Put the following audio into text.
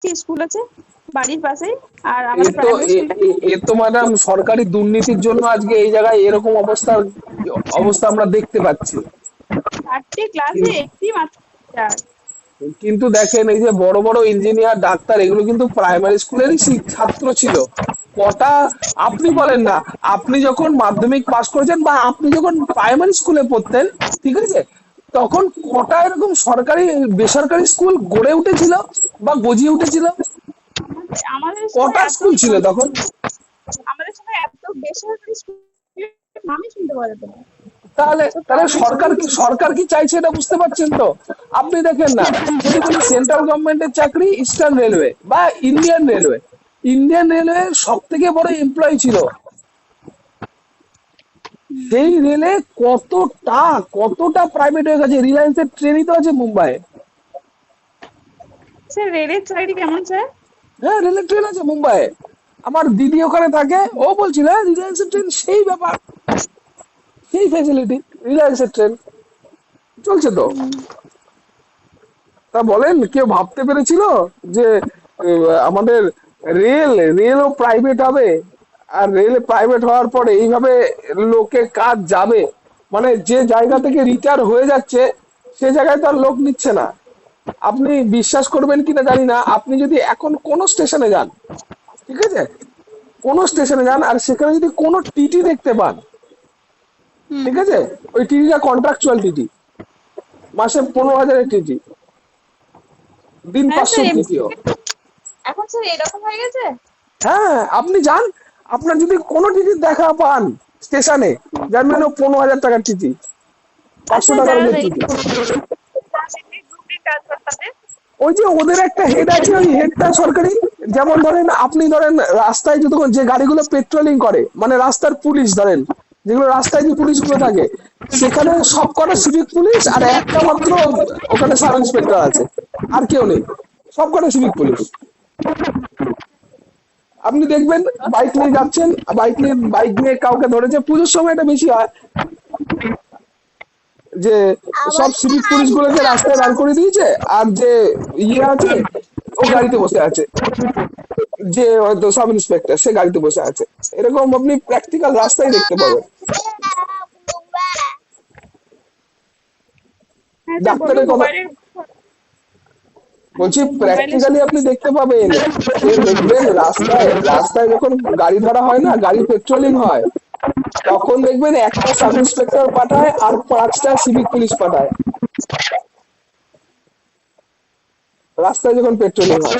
একটি স্কুল আছে বাড়ির পাশেই, আর এ আমাদের তো প্রাইমারি স্কুলটা এ তো ম্যাডাম সরকারি দুর্নীতির জন্য আজকে এই জায়গায় এরকম অবস্থা আমরা দেখতে পাচ্ছি। 4টি ক্লাসে কিন- একটি মাত্র টিচার। কিন্তু দেখেন এই যে বড় বড় ইঞ্জিনিয়ার ডাক্তার এগুলো কিন্তু প্রাইমারি স্কুলেরই ছাত্র ছিল। কটা, আপনি বলেন না, আপনি যখন মাধ্যমিক পাস করেছেন বা আপনি যখন প্রাইমারি স্কুলে পড়তেন, ঠিক আছে, তখন কটা এরকম সরকারি বেসরকারি স্কুল গড়ে উঠেছিল বা গজিয়ে উঠেছিল? আমাদের সময় কটা এত স্কুল ছিল তখন? আমাদের সময় এত বেসরকারি স্কুলের নামই শুনতে পাওয়া যেত না। তাহলে তো তাহলে প্রাইমারি সরকার স্কুলই কি ছিল। সরকার কি চাইছে এটা বুঝতে পারছেন তো? আপনি দেখেন না, যদি বলি সেন্ট্রাল গভর্নমেন্টের চাকরি ইস্টার্ন রেলওয়ে বা ইন্ডিয়ান রেলওয়ে, ইন্ডিয়ান রেলওয়ে সব থেকে বড় এমপ্লয়ি ছিল। সেই রেলে কতটা প্রাইভেট হয়ে গেছে, রিলায়েন্সের ট্রেনই তো আছে মুম্বাইয়ে। স্যার রেলের চাকরি কেমন স্যার? হ্যাঁ, রেলের ট্রেন আছে মুম্বাইয়ে। আমার দিদি ওখানে থাকে, ও বলছিল রিলায়েন্সের ট্রেন সেই ব্যাপার, সেই ফেসিলিটি, রিলায়েন্সের ট্রেন চলছে তো। তা বলেন, কেউ ভাবতে পেরেছিল যে আমাদের রেলও প্রাইভেট হবে? আর রেল প্রাইভেট হওয়ার পরে এইভাবে লোকে কাজ যাবে, মানে যে জায়গা থেকে রিটায়ার হয়ে যাচ্ছে সে জায়গায় তো আর লোক নিচ্ছে না। আপনি বিশ্বাস করবেন কিনা জানি না, আপনি যদি এখন কোন স্টেশনে যান, ঠিক আছে, কোন স্টেশনে যান আর সেখানে যদি কোনো টিটি দেখতে পান, ঠিক আছে, ওই টিটিটা কন্ট্রাকচুয়াল টিটি, মাসে 15,000-এর টিটি, দিন হ্যাঁ স্যার 500 টিটিও। এখন স্যার এরকম হয়ে গেছে। হ্যাঁ, আপনি যান, আপনার যদি কোনো টিকিট দেখা পান স্টেশনে, জানবেন ও 15,000 টাকার টিটি, পাঁচশো আচ্ছা টাকার যারা যে এই টিটি। গ্রুপে কাজ করে তাদের। ওই যে ওদের একটা হেড আছে, ওই হেডটা সরকারি। যেমন ধরেন, আপনি ধরেন রাস্তায় যতক্ষণ যে গাড়িগুলো পেট্রোলিং করে, মানে রাস্তার পুলিশ ধরেন, যেগুলো রাস্তায় যে পুলিশগুলো থাকে, সেখানে সব কটা সিভিক পুলিশ আর একটা মাত্র ওখানে সাব ইন্সপেক্টর আছে, আর কেউ নেই, সব কটা সিভিক পুলিশ। আপনি দেখবেন বাইক নিয়ে যাচ্ছেন, বাইক নিয়ে কাউকে ধরেছে, পুজোর সময় এটা বেশি হয় যে সব সিভিক পুলিশ গুলোকে রাস্তায় দাঁড় করে দিয়েছে, আর যে ইয়ে আছে ও গাড়িতে বসে আছে, যে হয়তো সাব ইন্সপেক্টর সে গাড়িতে বসে আছে। এরকম আপনি প্র্যাকটিক্যাল রাস্তায় দেখতে পাবেন। হ্যাঁ স্যার বলুন ডাক্তারের কথা মোবাইলের। বলছি, মোবাইলের প্র্যাকটিক্যালি আপনি দেখতে পাবেন যে দেখবেন রাস্তায় রাস্তায় যখন গাড়ি ধরা হয় না, গাড়ি পেট্রোলিং হয়, তখন দেখবেন একটা সাব ইন্সপেক্টর পাঠায় আর 5টা সিভিক পুলিশ পাঠায়, রাস্তায় যখন পেট্রোলিং হয়।